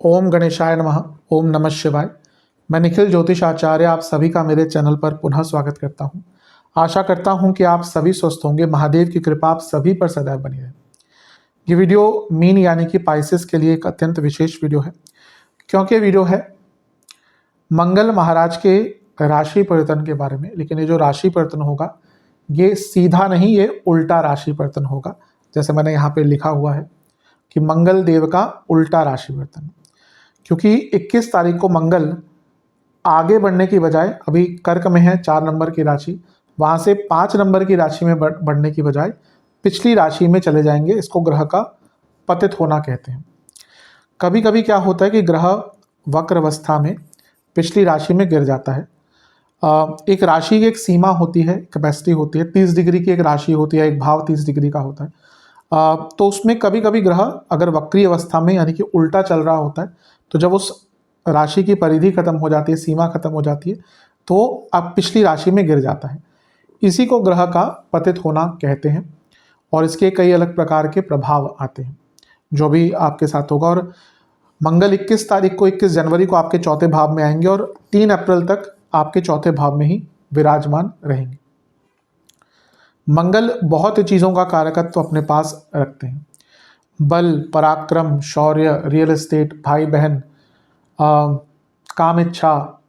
ओम गणेशाय नमः। ओम नमः शिवाय। मैं निखिल ज्योतिष आचार्य आप सभी का मेरे चैनल पर पुनः स्वागत करता हूं। आशा करता हूं कि आप सभी स्वस्थ होंगे। महादेव की कृपा आप सभी पर सदैव बनी रहे। ये वीडियो मीन यानी कि पाइसेस के लिए एक अत्यंत विशेष वीडियो है, क्योंकि ये वीडियो है मंगल महाराज के राशि परिवर्तन के बारे में। लेकिन ये जो राशि परिवर्तन होगा ये सीधा नहीं, ये उल्टा राशि परिवर्तन होगा। जैसे मैंने यहाँ पे लिखा हुआ है कि मंगल देव का उल्टा राशि परिवर्तन, क्योंकि 21 तारीख को मंगल आगे बढ़ने की बजाय, अभी कर्क में है 4 नंबर की राशि, वहाँ से 5 नंबर की राशि में बढ़ने की बजाय पिछली राशि में चले जाएंगे। इसको ग्रह का पतित होना कहते हैं। कभी कभी क्या होता है कि ग्रह वक्र अवस्था में पिछली राशि में गिर जाता है। एक राशि की एक सीमा होती है, कैपेसिटी होती है, 30 डिग्री की एक राशि होती है, एक भाव 30 डिग्री का होता है। तो उसमें कभी कभी ग्रह अगर वक्री अवस्था में यानी कि उल्टा चल रहा होता है, तो जब उस राशि की परिधि खत्म हो जाती है, सीमा खत्म हो जाती है, तो अब पिछली राशि में गिर जाता है। इसी को ग्रह का पतित होना कहते हैं। और इसके कई अलग प्रकार के प्रभाव आते हैं जो भी आपके साथ होगा। और मंगल 21 तारीख को, 21 जनवरी को आपके चौथे भाव में आएंगे और 3 अप्रैल तक आपके चौथे भाव में ही विराजमान रहेंगे। मंगल बहुत चीज़ों का कारकत्व अपने पास रखते हैं। बल, पराक्रम, शौर्य, रियल एस्टेट, भाई बहन, काम इच्छा,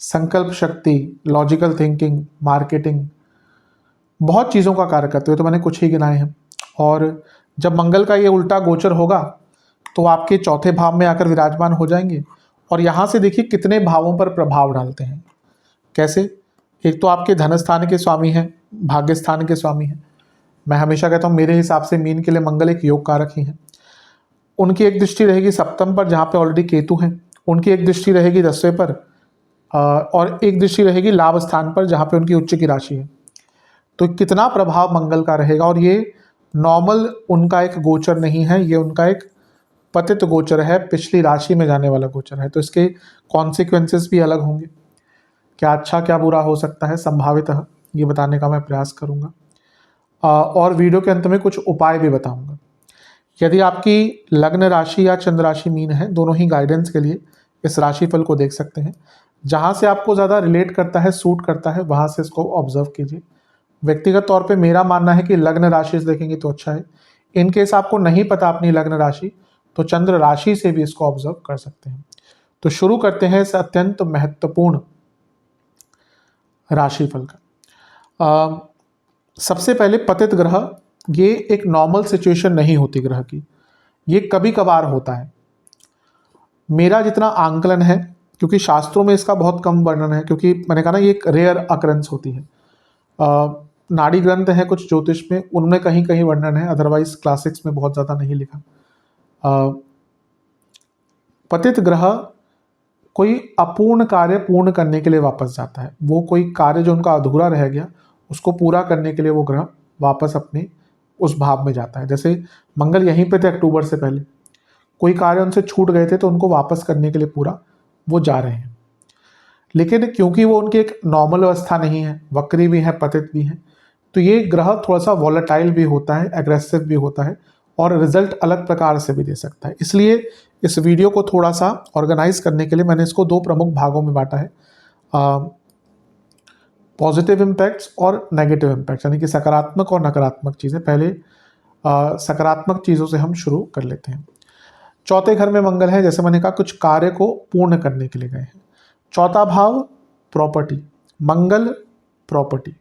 संकल्प शक्ति, लॉजिकल थिंकिंग, मार्केटिंग, बहुत चीज़ों का कारकत्व है। तो मैंने कुछ ही गिनाए हैं। और जब मंगल का ये उल्टा गोचर होगा तो आपके चौथे भाव में आकर विराजमान हो जाएंगे। और यहाँ से देखिए कितने भावों पर प्रभाव डालते हैं। कैसे? एक तो आपके धन स्थान के स्वामी हैं, भाग्य स्थान के स्वामी हैं। मैं हमेशा कहता हूँ मेरे हिसाब से मीन के लिए मंगल एक योग कारक ही है। उनकी एक दृष्टि रहेगी सप्तम पर, जहाँ पे ऑलरेडी केतु हैं। उनकी एक दृष्टि रहेगी 10वें पर, और एक दृष्टि रहेगी लाभ स्थान पर, जहाँ पे उनकी उच्च की राशि है। तो कितना प्रभाव मंगल का रहेगा। और ये नॉर्मल उनका एक गोचर नहीं है, ये उनका एक पतित गोचर है, पिछली राशि में जाने वाला गोचर है। तो इसके कॉन्सिक्वेंसेस भी अलग होंगे। क्या अच्छा क्या बुरा हो सकता है संभावितः, ये बताने का मैं प्रयास करूँगा। और वीडियो के अंत में कुछ उपाय भी बताऊँगा। यदि आपकी लग्न राशि या चंद्र राशि मीन है, दोनों ही गाइडेंस के लिए इस राशिफल को देख सकते हैं। जहाँ से आपको ज़्यादा रिलेट करता है, सूट करता है, वहाँ से इसको ऑब्जर्व कीजिए। व्यक्तिगत तौर पे मेरा मानना है कि लग्न राशि से देखेंगे तो अच्छा है। इन केस आपको नहीं पता अपनी लग्न राशि, तो चंद्र राशि से भी इसको ऑब्जर्व कर सकते हैं। तो शुरू करते हैं इस अत्यंत महत्वपूर्ण राशिफल का। सबसे पहले पतित ग्रह, ये एक नॉर्मल सिचुएशन नहीं होती ग्रह की, ये कभी कभार होता है। मेरा जितना आंकलन है, क्योंकि शास्त्रों में इसका बहुत कम वर्णन है, क्योंकि मैंने कहा ना ये एक रेयर अकरेंस होती है। नाड़ी ग्रंथ है कुछ ज्योतिष में, उनमें कहीं कहीं वर्णन है, अदरवाइज क्लासिक्स में बहुत ज़्यादा नहीं लिखा। पतित ग्रह कोई अपूर्ण कार्य पूर्ण करने के लिए वापस जाता है। वो कोई कार्य जो उनका अधूरा रह गया उसको पूरा करने के लिए वो ग्रह वापस अपने उस भाव में जाता है। जैसे मंगल यहीं पे थे अक्टूबर से पहले, कोई कार्य उनसे छूट गए थे तो उनको वापस करने के लिए पूरा वो जा रहे हैं। लेकिन क्योंकि वो उनकी एक नॉर्मल अवस्था नहीं है, वक्री भी है, पतित भी है, तो ये ग्रह थोड़ा सा वॉलेटाइल भी होता है, एग्रेसिव भी होता है, और रिजल्ट अलग प्रकार से भी दे सकता है। इसलिए इस वीडियो को थोड़ा सा ऑर्गेनाइज करने के लिए मैंने इसको 2 प्रमुख भागों में बांटा है। पॉजिटिव इम्पैक्ट्स और नेगेटिव इम्पैक्ट्स, यानी कि सकारात्मक और नकारात्मक चीज़ें। पहले सकारात्मक चीज़ों से हम शुरू कर लेते हैं। चौथे घर में मंगल है, जैसे मैंने कहा कुछ कार्य को पूर्ण करने के लिए गए हैं। चौथा भाव प्रॉपर्टी, मंगल प्रॉपर्टी।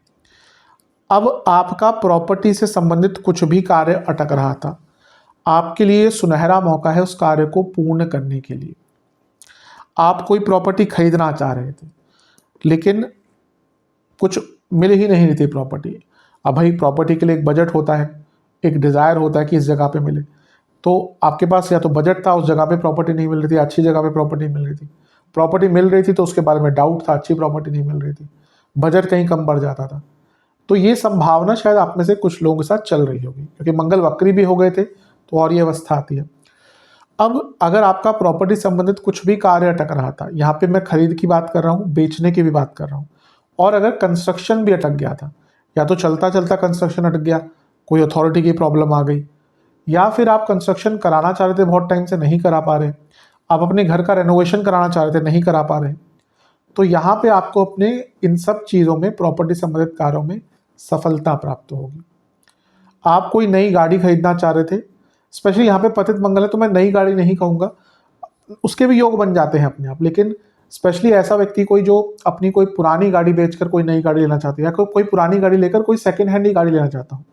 अब आपका प्रॉपर्टी से संबंधित कुछ भी कार्य अटक रहा था, आपके लिए सुनहरा मौका है उस कार्य को पूर्ण करने के लिए। आप कोई प्रॉपर्टी खरीदना चाह रहे थे लेकिन कुछ मिल ही नहीं रही थी प्रॉपर्टी। अब भाई प्रॉपर्टी के लिए एक बजट होता है, एक डिज़ायर होता है कि इस जगह पे मिले। तो आपके पास या तो बजट था, उस जगह पे प्रॉपर्टी नहीं मिल रही थी, अच्छी जगह पे प्रॉपर्टी मिल रही थी। प्रॉपर्टी मिल रही थी तो उसके बारे में डाउट था, अच्छी प्रॉपर्टी नहीं मिल रही थी, बजट कहीं कम बढ़ जाता था। तो ये संभावना शायद आप में से कुछ लोगों के साथ चल रही होगी, क्योंकि मंगल वक्री भी हो गए थे तो और ये अवस्था आती है। अब अगर आपका प्रॉपर्टी संबंधित कुछ भी कार्य अटक रहा था, यहाँ पे मैं खरीद की बात कर रहा हूँ, बेचने की भी बात कर रहा हूँ, और अगर कंस्ट्रक्शन भी अटक गया था, या तो चलता चलता कंस्ट्रक्शन अटक गया, कोई अथॉरिटी की प्रॉब्लम आ गई, या फिर आप कंस्ट्रक्शन कराना चाह रहे थे, बहुत टाइम से नहीं करा पा रहे, आप अपने घर का रेनोवेशन कराना चाह रहे थे, नहीं करा पा रहे, तो यहाँ पे आपको अपने इन सब चीज़ों में, प्रॉपर्टी संबंधित कार्यों में सफलता प्राप्त होगी। आप कोई नई गाड़ी खरीदना चाह रहे थे, स्पेशली यहाँ पे पतित मंगल है तो मैं नई गाड़ी नहीं कहूँगा, उसके भी योग बन जाते हैं अपने आप, लेकिन स्पेशली ऐसा व्यक्ति कोई जो अपनी कोई पुरानी गाड़ी बेचकर कोई नई गाड़ी लेना चाहते हैं, या कोई पुरानी गाड़ी लेकर कोई सेकंड हैंड ही गाड़ी लेना चाहता हूँ,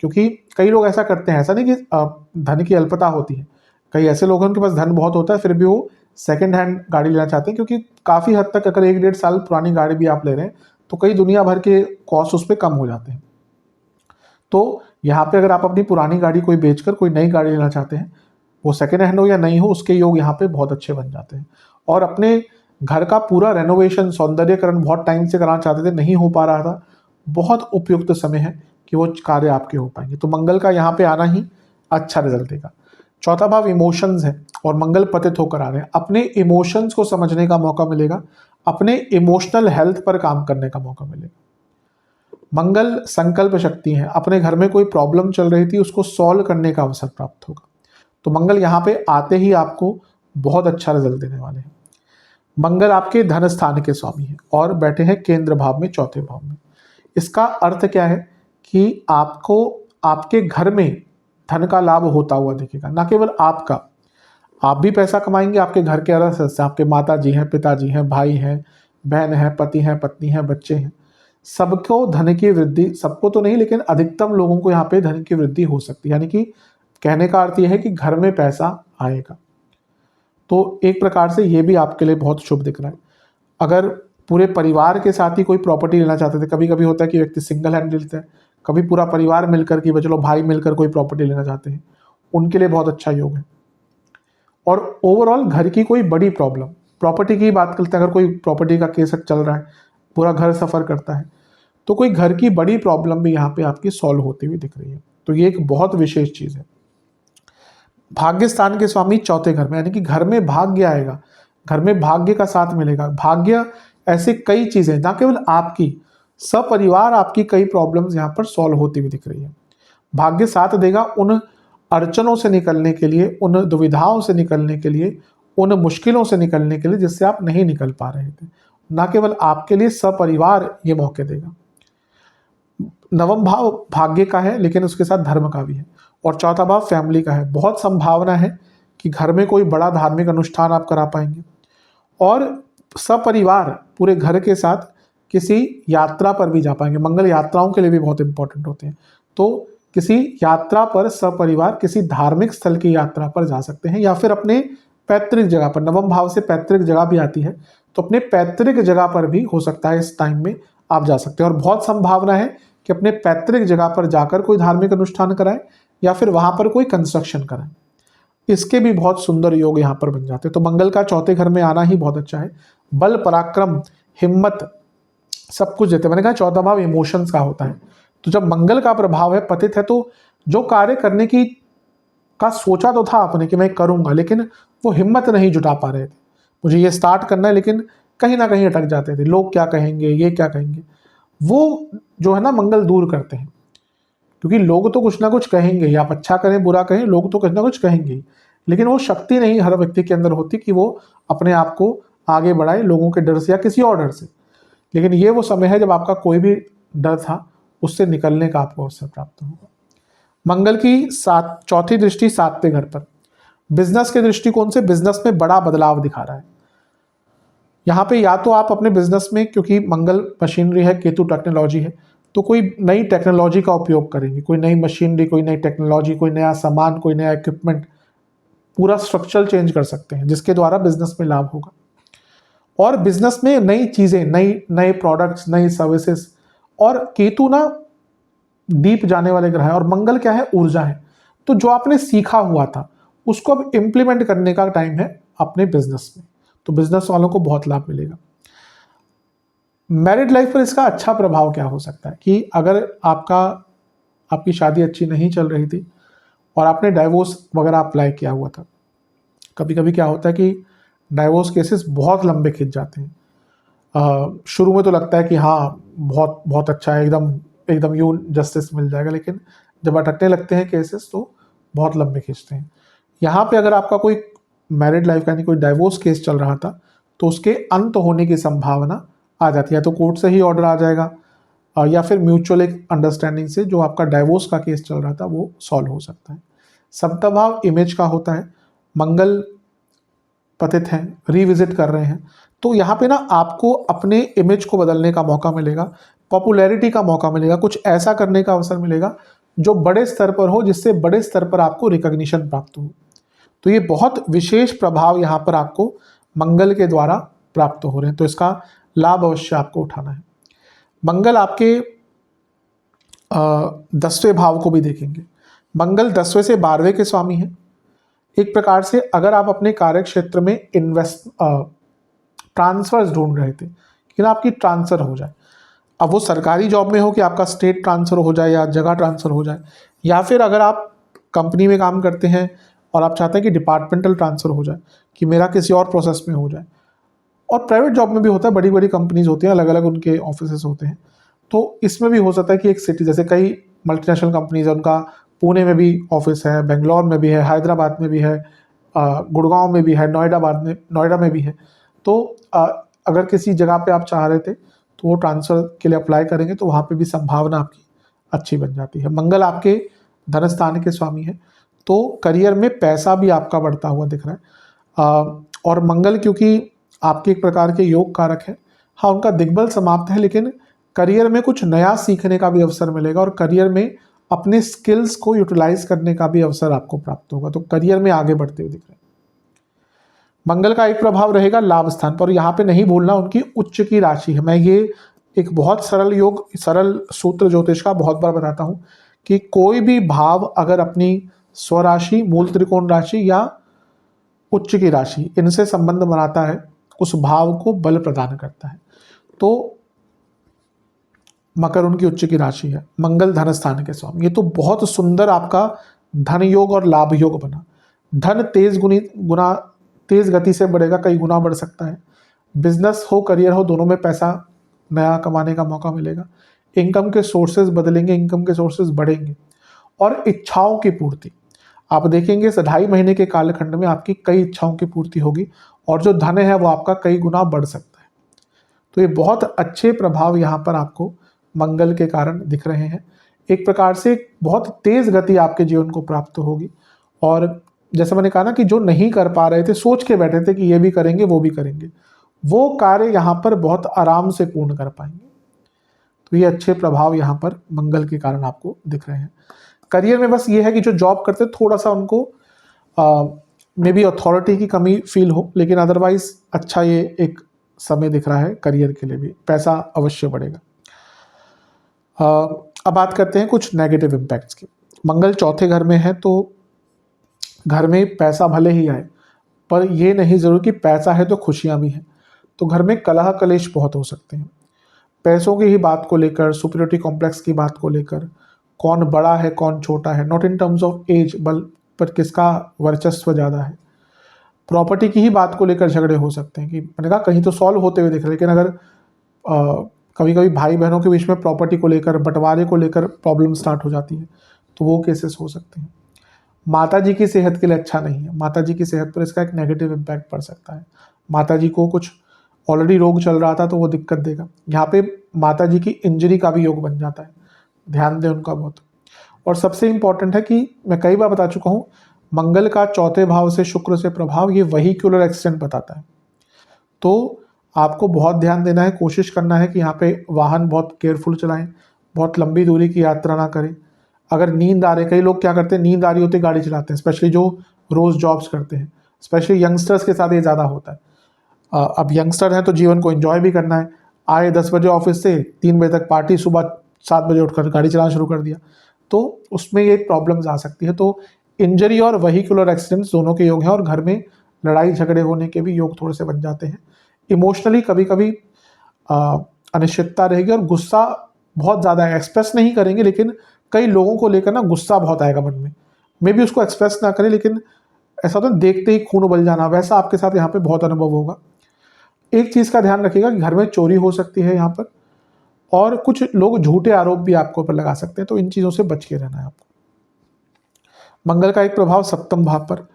क्योंकि कई लोग ऐसा करते हैं, ऐसा नहीं कि धन की अल्पता होती है, कई ऐसे लोगों के पास धन बहुत होता है फिर भी वो सेकंड हैंड गाड़ी लेना चाहते हैं, क्योंकि काफ़ी हद तक अगर 1-1.5 साल पुरानी गाड़ी भी आप ले रहे हैं तो कई दुनिया भर के कॉस्ट उस पर कम हो जाते हैं। तो यहाँ पे अगर आप अपनी पुरानी गाड़ी कोई बेचकर कोई नई गाड़ी लेना चाहते हैं, वो सेकेंड हैंड हो या नहीं हो, उसके योग यहाँ पे बहुत अच्छे बन जाते हैं। और अपने घर का पूरा रेनोवेशन, सौंदर्यकरण बहुत टाइम से कराना चाहते थे, नहीं हो पा रहा था, बहुत उपयुक्त समय है कि वो कार्य आपके हो पाएंगे। तो मंगल का यहाँ पे आना ही अच्छा रिजल्ट देगा। चौथा भाव इमोशंस है और मंगल पतित होकर आ रहे हैं, अपने इमोशंस को समझने का मौका मिलेगा, अपने इमोशनल हेल्थ पर काम करने का मौका मिलेगा। मंगल संकल्प शक्ति है, अपने घर में कोई प्रॉब्लम चल रही थी उसको सॉल्व करने का अवसर प्राप्त होगा। तो मंगल यहाँ पे आते ही आपको बहुत अच्छा रिजल्ट देने वाले हैं। मंगल आपके धन स्थान के स्वामी हैं और बैठे हैं केंद्र भाव में, चौथे भाव में। इसका अर्थ क्या है कि आपको आपके घर में धन का लाभ होता हुआ दिखेगा, ना केवल आपका, आप भी पैसा कमाएंगे, आपके घर के अलग सदस्य, आपके माता जी हैं, पिताजी हैं, भाई हैं, बहन हैं, पति हैं, पत्नी हैं, बच्चे हैं, सबको धन की वृद्धि, सबको तो नहीं लेकिन अधिकतम लोगों को यहाँ पे धन की वृद्धि हो सकती है। यानी कि कहने का अर्थ यह है कि घर में पैसा आएगा। तो एक प्रकार से ये भी आपके लिए बहुत शुभ दिख रहा है। अगर पूरे परिवार के साथ ही कोई प्रॉपर्टी लेना चाहते थे, कभी कभी होता है कि व्यक्ति सिंगल हैंड लेता है, कभी पूरा परिवार मिलकर के, चलो भाई मिलकर कोई प्रॉपर्टी लेना चाहते हैं, उनके लिए बहुत अच्छा योग है। और ओवरऑल घर की कोई बड़ी प्रॉब्लम, प्रॉपर्टी की बात करते हैं, अगर कोई प्रॉपर्टी का केस चल रहा है, पूरा घर सफ़र करता है, तो कोई घर की बड़ी प्रॉब्लम भी यहाँ पे आपकी सॉल्व होती हुई दिख रही है। तो ये एक बहुत विशेष चीज़ है। भाग्य स्थान के स्वामी चौथे घर में, यानी कि घर में भाग्य आएगा, घर में भाग्य का साथ मिलेगा। भाग्य ऐसे कई चीज़ें, ना केवल आपकी, सपरिवार आपकी कई प्रॉब्लम्स यहाँ पर सॉल्व होती हुई दिख रही है। भाग्य साथ देगा उन अड़चनों से निकलने के लिए, उन दुविधाओं से निकलने के लिए, उन मुश्किलों से निकलने के लिए जिससे आप नहीं निकल पा रहे थे। ना केवल आपके लिए, सपरिवार ये मौके देगा। नवम भाव भाग्य का है लेकिन उसके साथ धर्म का भी है, और चौथा भाव फैमिली का है। बहुत संभावना है कि घर में कोई बड़ा धार्मिक अनुष्ठान आप करा पाएंगे, और सपरिवार पूरे घर के साथ किसी यात्रा पर भी जा पाएंगे। मंगल यात्राओं के लिए भी बहुत इंपॉर्टेंट होते हैं, तो किसी यात्रा पर सपरिवार किसी धार्मिक स्थल की यात्रा पर जा सकते हैं, या फिर अपने पैतृक जगह पर, नवम भाव से पैतृक जगह भी आती है, तो अपने पैतृक जगह पर भी हो सकता है इस टाइम में आप जा सकते हैं। और बहुत संभावना है कि अपने पैतृक जगह पर जाकर कोई धार्मिक अनुष्ठान कराएं या फिर वहां पर कोई कंस्ट्रक्शन कराएं, इसके भी बहुत सुंदर योग यहाँ पर बन जाते हैं। तो मंगल का चौथे घर में आना ही बहुत अच्छा है। बल, पराक्रम, हिम्मत सब कुछ देते हैं। मैंने कहा चौथा भाव इमोशंस का होता है, तो जब मंगल का प्रभाव है, पतित है, तो जो कार्य करने की का सोचा तो था आपने कि मैं करूंगा, लेकिन वो हिम्मत नहीं जुटा पा रहे थे, मुझे ये स्टार्ट करना है, लेकिन कहीं ना कहीं अटक जाते थे, लोग क्या कहेंगे, ये क्या कहेंगे, वो जो है ना मंगल दूर करते हैं। क्योंकि लोग तो कुछ ना कुछ कहेंगे ही, आप अच्छा करें बुरा कहें, लोग तो कुछ ना कुछ कहेंगे ही, लेकिन वो शक्ति नहीं हर व्यक्ति के अंदर होती कि वो अपने आप को आगे बढ़ाए लोगों के डर से या किसी और डर से। लेकिन ये वो समय है जब आपका कोई भी डर था उससे निकलने का आपको अवसर प्राप्त होगा। मंगल की चौथी दृष्टि सातवें घर पर, बिजनेस के दृष्टिकोण से बिजनेस में बड़ा बदलाव दिखा रहा है। यहाँ पे या तो आप अपने बिजनेस में, क्योंकि मंगल मशीनरी है, केतु टेक्नोलॉजी है, तो कोई नई टेक्नोलॉजी का उपयोग करेंगे, कोई नई मशीनरी, कोई नई टेक्नोलॉजी, कोई नया सामान, कोई नया इक्विपमेंट, पूरा स्ट्रक्चर चेंज कर सकते हैं जिसके द्वारा बिजनेस में लाभ होगा। और बिजनेस में नई चीजें, नए प्रोडक्ट्स, नई सर्विसेज, और केतु ना डीप जाने वाले ग्रह है और मंगल क्या है, ऊर्जा है। तो जो आपने सीखा हुआ था उसको अब इंप्लीमेंट करने का टाइम है अपने बिजनेस में, तो बिजनेस वालों को बहुत लाभ मिलेगा। मैरिड लाइफ पर इसका अच्छा प्रभाव क्या हो सकता है कि अगर आपकी शादी अच्छी नहीं चल रही थी और आपने डाइवोर्स वगैरह अप्लाई किया हुआ था, कभी कभी क्या होता है कि डाइवोर्स केसेस बहुत लंबे खिंच जाते हैं। शुरू में तो लगता है कि हाँ बहुत बहुत अच्छा है, एकदम एकदम यूं जस्टिस मिल जाएगा, लेकिन जब अटकने लगते हैं केसेस तो बहुत लंबे खींचते हैं। यहाँ पे अगर आपका कोई मैरिड लाइफ यानी कोई डाइवोर्स केस चल रहा था तो उसके अंत होने की संभावना आ जाती है, तो कोर्ट से ही ऑर्डर आ जाएगा या फिर म्यूचुअल एक अंडरस्टैंडिंग से जो आपका डाइवोर्स का केस चल रहा था वो सॉल्व हो सकता है। सप्तम भाव इमेज का होता है, मंगल पतित हैं, रिविजिट कर रहे हैं, तो यहाँ पे ना आपको अपने इमेज को बदलने का मौका मिलेगा, पॉपुलैरिटी का मौका मिलेगा, कुछ ऐसा करने का अवसर मिलेगा जो बड़े स्तर पर हो, जिससे बड़े स्तर पर आपको रिकॉग्निशन प्राप्त हो। तो ये बहुत विशेष प्रभाव यहाँ पर आपको मंगल के द्वारा प्राप्त हो रहे हैं, तो इसका लाभ अवश्य आपको उठाना है। मंगल आपके 10वें भाव को भी देखेंगे। मंगल 10वें से 12वें के स्वामी हैं। एक प्रकार से अगर आप अपने कार्य क्षेत्र में ट्रांसफर्स ढूंढ रहे थे कि ना आपकी ट्रांसफ़र हो जाए, अब वो सरकारी जॉब में हो कि आपका स्टेट ट्रांसफ़र हो जाए या जगह ट्रांसफ़र हो जाए, या फिर अगर आप कंपनी में काम करते हैं और आप चाहते हैं कि डिपार्टमेंटल ट्रांसफ़र हो जाए, कि मेरा किसी और प्रोसेस में हो जाए, और प्राइवेट जॉब में भी होता है, बड़ी बड़ी कंपनीज होती हैं, अलग अलग उनके ऑफिसेस होते हैं, तो इसमें भी हो सकता है कि एक सिटी, जैसे कई मल्टीनेशनल कंपनीज है, उनका पुणे में भी ऑफिस है, बेंगलोर में भी है, हैदराबाद में भी है, गुड़गांव में भी है, नोएडा में भी है। तो अगर किसी जगह पे आप चाह रहे थे तो वो ट्रांसफ़र के लिए अप्लाई करेंगे तो वहाँ पे भी संभावना आपकी अच्छी बन जाती है। मंगल आपके धन स्थान के स्वामी है, तो करियर में पैसा भी आपका बढ़ता हुआ दिख रहा है। और मंगल क्योंकि आपके एक प्रकार के योग कारक है, हाँ उनका दिग्बल समाप्त है, लेकिन करियर में कुछ नया सीखने का भी अवसर मिलेगा और करियर में अपने स्किल्स को यूटिलाइज करने का भी अवसर आपको प्राप्त होगा, तो करियर में आगे बढ़ते हुए दिख रहे हैं। मंगल का एक प्रभाव रहेगा लाभ स्थान पर, यहाँ पे नहीं भूलना उनकी उच्च की राशि है। मैं ये एक बहुत सरल योग, सरल सूत्र ज्योतिष का बहुत बार बताता हूँ कि कोई भी भाव अगर अपनी स्वराशि, मूल त्रिकोण राशि या उच्च की राशि, इनसे संबंध बनाता है, उस भाव को बल प्रदान करता है। तो मकर उनकी उच्च की राशि है, मंगल धन स्थान के स्वामी, ये तो बहुत सुंदर आपका धन योग और लाभ योग बना। धन तेज गति से बढ़ेगा, कई गुना बढ़ सकता है। बिजनेस हो, करियर हो, दोनों में पैसा नया कमाने का मौका मिलेगा। इनकम के सोर्सेज बदलेंगे, इनकम के सोर्सेज बढ़ेंगे। और इच्छाओं की पूर्ति आप देखेंगे इस 2.5 महीने के कालखंड में आपकी कई इच्छाओं की पूर्ति होगी और जो धन है वो आपका कई गुना बढ़ सकता है। तो ये बहुत अच्छे प्रभाव यहाँ पर आपको मंगल के कारण दिख रहे हैं। एक प्रकार से बहुत तेज गति आपके जीवन को प्राप्त होगी, और जैसे मैंने कहा ना कि जो नहीं कर पा रहे थे, सोच के बैठे थे कि ये भी करेंगे वो भी करेंगे, वो कार्य यहाँ पर बहुत आराम से पूर्ण कर पाएंगे। तो ये अच्छे प्रभाव यहाँ पर मंगल के कारण आपको दिख रहे हैं। करियर में बस ये है कि जो जॉब करते थोड़ा सा उनको मे बी अथॉरिटी की कमी फील हो, लेकिन अदरवाइज अच्छा ये एक समय दिख रहा है करियर के लिए भी, पैसा अवश्य बढ़ेगा। अब बात करते हैं कुछ नेगेटिव इम्पैक्ट्स की। मंगल चौथे घर में है, तो घर में पैसा भले ही आए, पर ये नहीं ज़रूर कि पैसा है तो खुशियाँ भी हैं। तो घर में कलह कलेश बहुत हो सकते हैं, पैसों की ही बात को लेकर, सुपीरियरिटी कॉम्प्लेक्स की बात को लेकर, कौन बड़ा है कौन छोटा है, not in terms of age, पर किसका वर्चस्व ज़्यादा है। प्रॉपर्टी की ही बात को लेकर झगड़े हो सकते हैं, कि मैंने कहा कहीं तो सॉल्व होते हुए दिख रहे, लेकिन अगर कभी कभी भाई बहनों के बीच में प्रॉपर्टी को लेकर, बंटवारे को लेकर प्रॉब्लम स्टार्ट हो जाती है, तो वो केसेस हो सकते हैं। माता जी की सेहत के लिए अच्छा नहीं है, माता जी की सेहत पर इसका एक नेगेटिव इम्पैक्ट पड़ सकता है। माता जी को कुछ ऑलरेडी रोग चल रहा था तो वो दिक्कत देगा। यहाँ पे माता जी की इंजरी का भी योग बन जाता है, ध्यान दें उनका बहुत। और सबसे इम्पॉर्टेंट है कि मैं कई बार बता चुका हूँ, मंगल का चौथे भाव से शुक्र से प्रभाव ये वहीक्यूलर एक्सीडेंट बताता है, तो आपको बहुत ध्यान देना है, कोशिश करना है कि यहाँ पे वाहन बहुत केयरफुल चलाएं, बहुत लंबी दूरी की यात्रा ना करें। अगर नींद आ रही, कई लोग क्या करते हैं, नींद आ रही होती गाड़ी चलाते हैं, स्पेशली जो रोज़ जॉब्स करते हैं, स्पेशली यंगस्टर्स के साथ ये ज़्यादा होता है। अब यंगस्टर हैं तो जीवन को एंजॉय भी करना है, आए 10 बजे ऑफिस से 3 बजे तक पार्टी, सुबह 7 बजे उठकर गाड़ी चलाना शुरू कर दिया, तो उसमें ये प्रॉब्लम्स आ सकती है। तो इंजरी और वहीक्यूलर एक्सीडेंट्स दोनों के योग हैं, और घर में लड़ाई झगड़े होने के भी योग थोड़े से बन जाते हैं। इमोशनली कभी कभी अनिश्चितता रहेगी और गुस्सा बहुत ज़्यादा एक्सप्रेस नहीं करेंगे, लेकिन कई लोगों को लेकर ना गुस्सा बहुत आएगा मन में, मे बी उसको एक्सप्रेस ना करें, लेकिन ऐसा तो देखते ही खून उबल जाना, वैसा आपके साथ यहाँ पे बहुत अनुभव होगा। एक चीज़ का ध्यान रखिएगा कि घर में चोरी हो सकती है यहाँ पर, और कुछ लोग झूठे आरोप भी आपको ऊपर लगा सकते हैं, तो इन चीज़ों से बच के रहना है आपको। मंगल का एक प्रभाव सप्तम भाव पर,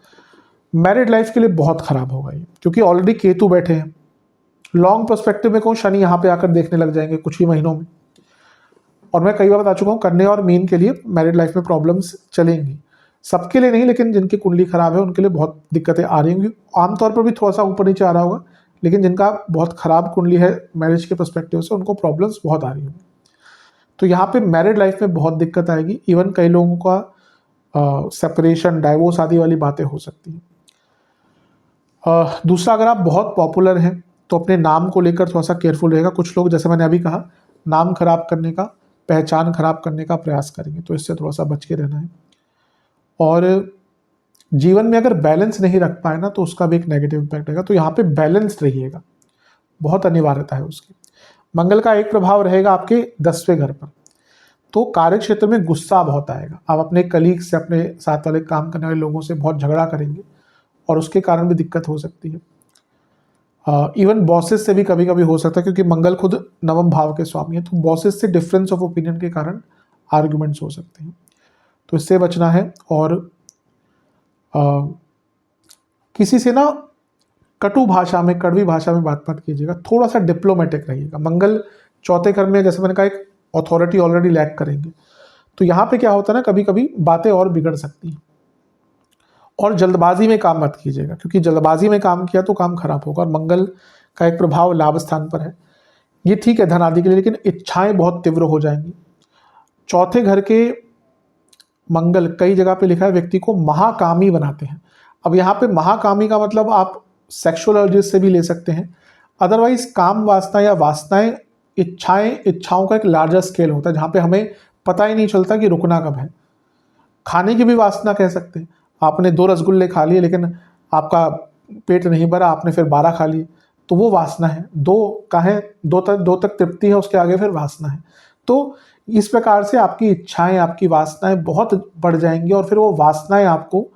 मैरिड लाइफ के लिए बहुत खराब होगा ये, क्योंकि ऑलरेडी केतु बैठे हैं। लॉन्ग पर्सपेक्टिव में कहूँ शनि यहाँ पे आकर देखने लग जाएंगे कुछ ही महीनों में। और मैं कई बार बता चुका हूँ, कन्या और मीन के लिए मैरिड लाइफ में प्रॉब्लम्स चलेंगी, सबके लिए नहीं, लेकिन जिनकी कुंडली खराब है उनके लिए बहुत दिक्कतें आ रही होंगी। आमतौर पर भी थोड़ा सा ऊपर नीचे आ रहा होगा, लेकिन जिनका बहुत खराब कुंडली है मैरिज के पर्सपेक्टिव से, उनको प्रॉब्लम्स बहुत आ रही होंगी। तो यहाँ पे मैरिड लाइफ में बहुत दिक्कत आएगी। इवन कई लोगों का सेपरेशन, डाइवोर्स आदि वाली बातें हो सकती हैं। दूसरा, अगर आप बहुत पॉपुलर हैं तो अपने नाम को लेकर थोड़ा सा केयरफुल रहेगा। कुछ लोग, जैसे मैंने अभी कहा, नाम खराब करने का, पहचान खराब करने का प्रयास करेंगे, तो इससे थोड़ा सा बच के रहना है। और जीवन में अगर बैलेंस नहीं रख पाए ना, तो उसका भी एक नेगेटिव इम्पैक्ट रहेगा। तो यहाँ पे बैलेंस रहिएगा, बहुत अनिवार्यता है उसकी। मंगल का एक प्रभाव रहेगा आपके 10वें घर पर, तो कार्य क्षेत्र में गुस्सा बहुत आएगा। आप अपने कलीग से, अपने साथ वाले काम करने वाले लोगों से बहुत झगड़ा करेंगे और उसके कारण भी दिक्कत हो सकती है। इवन बॉसेस से भी कभी कभी हो सकता है, क्योंकि मंगल खुद नवम भाव के स्वामी है, तो बॉसेस से डिफरेंस ऑफ ओपिनियन के कारण आर्ग्यूमेंट्स हो सकते हैं, तो इससे बचना है। और किसी से ना कटु भाषा में, कड़वी भाषा में बात मत कीजिएगा, थोड़ा सा डिप्लोमेटिक रहिएगा। मंगल चौथे घर में, जैसे मैंने कहा, एक अथॉरिटी ऑलरेडी लैक करेंगे, तो यहाँ पे क्या होता है ना, कभी कभी बातें और बिगड़ सकती हैं। और जल्दबाजी में काम मत कीजिएगा, क्योंकि जल्दबाजी में काम किया तो काम खराब होगा। और मंगल का एक प्रभाव लाभ स्थान पर है, ये ठीक है धन आदि के लिए, लेकिन इच्छाएं बहुत तीव्र हो जाएंगी। चौथे घर के मंगल, कई जगह पे लिखा है, व्यक्ति को महाकामी बनाते हैं। अब यहाँ पे महाकामी का मतलब आप सेक्सुअल अर्जेस से भी ले सकते हैं, अदरवाइज काम वासना या वासनाएं, इच्छाओं का एक लार्जर स्केल होता है, जहाँ पे हमें पता ही नहीं चलता कि रुकना कब है। खाने की भी वासना कह सकते हैं, आपने 2 रसगुल्ले खा लिए लेकिन आपका पेट नहीं भरा, आपने फिर 12 खा लिए, तो वो वासना है। 2 कहें, 2 तक तृप्ति है, उसके आगे फिर वासना है। तो इस प्रकार से आपकी इच्छाएं, आपकी वासनाएं बहुत बढ़ जाएंगी, और फिर वो वासनाएं आपको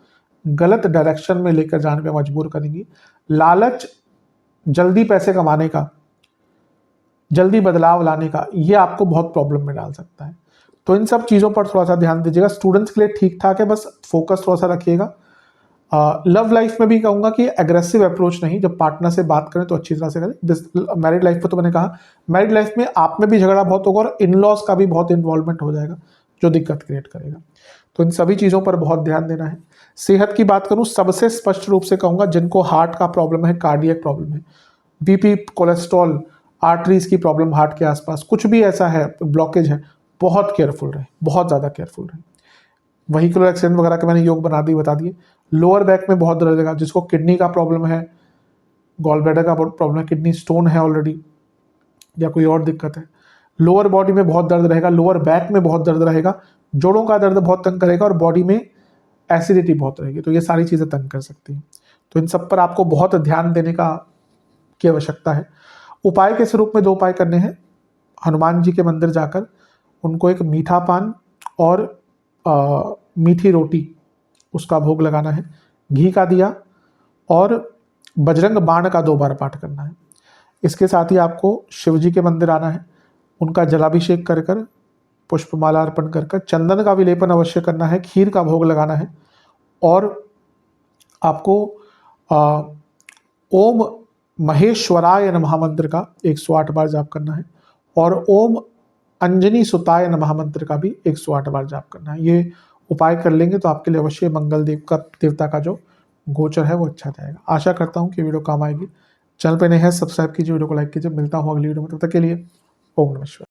गलत डायरेक्शन में लेकर जाने पर मजबूर करेंगी। लालच, जल्दी पैसे कमाने का, जल्दी बदलाव लाने का, ये आपको बहुत प्रॉब्लम में डाल सकता है। तो इन सब चीज़ों पर थोड़ा सा ध्यान दीजिएगा। स्टूडेंट्स के लिए ठीक ठाक है, बस फोकस थोड़ा सा रखिएगा। लव लाइफ में भी कहूँगा कि एग्रेसिव अप्रोच नहीं, जब पार्टनर से बात करें तो अच्छी तरह से करें। मैरिड लाइफ में तो मैंने कहा, मैरिड लाइफ में आप में भी झगड़ा बहुत होगा और इन लॉज का भी बहुत इन्वॉल्वमेंट हो जाएगा, जो दिक्कत क्रिएट करेगा। तो इन सभी चीज़ों पर बहुत ध्यान देना है। सेहत की बात करूँ, सबसे स्पष्ट रूप से कहूँगा, जिनको हार्ट का प्रॉब्लम है, कार्डियक प्रॉब्लम है, बीपी, कोलेस्ट्रॉल, आर्टरीज की प्रॉब्लम, हार्ट के आसपास कुछ भी ऐसा है, ब्लॉकेज है, बहुत केयरफुल रहे, बहुत ज़्यादा केयरफुल रहे। व्हीकुलर एक्सीडेंट वगैरह के मैंने योग बता दिए। लोअर बैक में बहुत दर्द रहेगा, जिसको किडनी का प्रॉब्लम है, गॉल ब्लैडर का प्रॉब्लम है, किडनी स्टोन है ऑलरेडी, या कोई और दिक्कत है, लोअर बॉडी में बहुत दर्द रहेगा, लोअर बैक में बहुत दर्द रहेगा, जोड़ों का दर्द बहुत तंग करेगा, और बॉडी में एसिडिटी बहुत रहेगी, तो ये सारी चीज़ें तंग कर सकती हैं। तो इन सब पर आपको बहुत ध्यान देने की आवश्यकता है। उपाय के स्वरूप में 2 उपाय करने हैं। हनुमान जी के मंदिर जाकर उनको एक मीठा पान और मीठी रोटी, उसका भोग लगाना है, घी का दिया, और बजरंग बाण का 2 बार पाठ करना है। इसके साथ ही आपको शिव जी के मंदिर आना है, उनका जलाभिषेक कर कर, पुष्पमाला अर्पण कर कर, चंदन का विलेपन अवश्य करना है, खीर का भोग लगाना है, और आपको ओम महेश्वराय नमः मंत्र का 108 बार जाप करना है, और ओम अंजनी सुताय नमः मंत्र का भी 108 बार जाप करना है। ये उपाय कर लेंगे तो आपके लिए अवश्य मंगल देवता का जो गोचर है वो अच्छा जाएगा। आशा करता हूँ कि वीडियो काम आएगी। चैनल पे नए हैं, सब्सक्राइब कीजिए, वीडियो को लाइक कीजिए। मिलता हूँ अगली वीडियो में, तब तक के लिए ओम नमः शिवाय।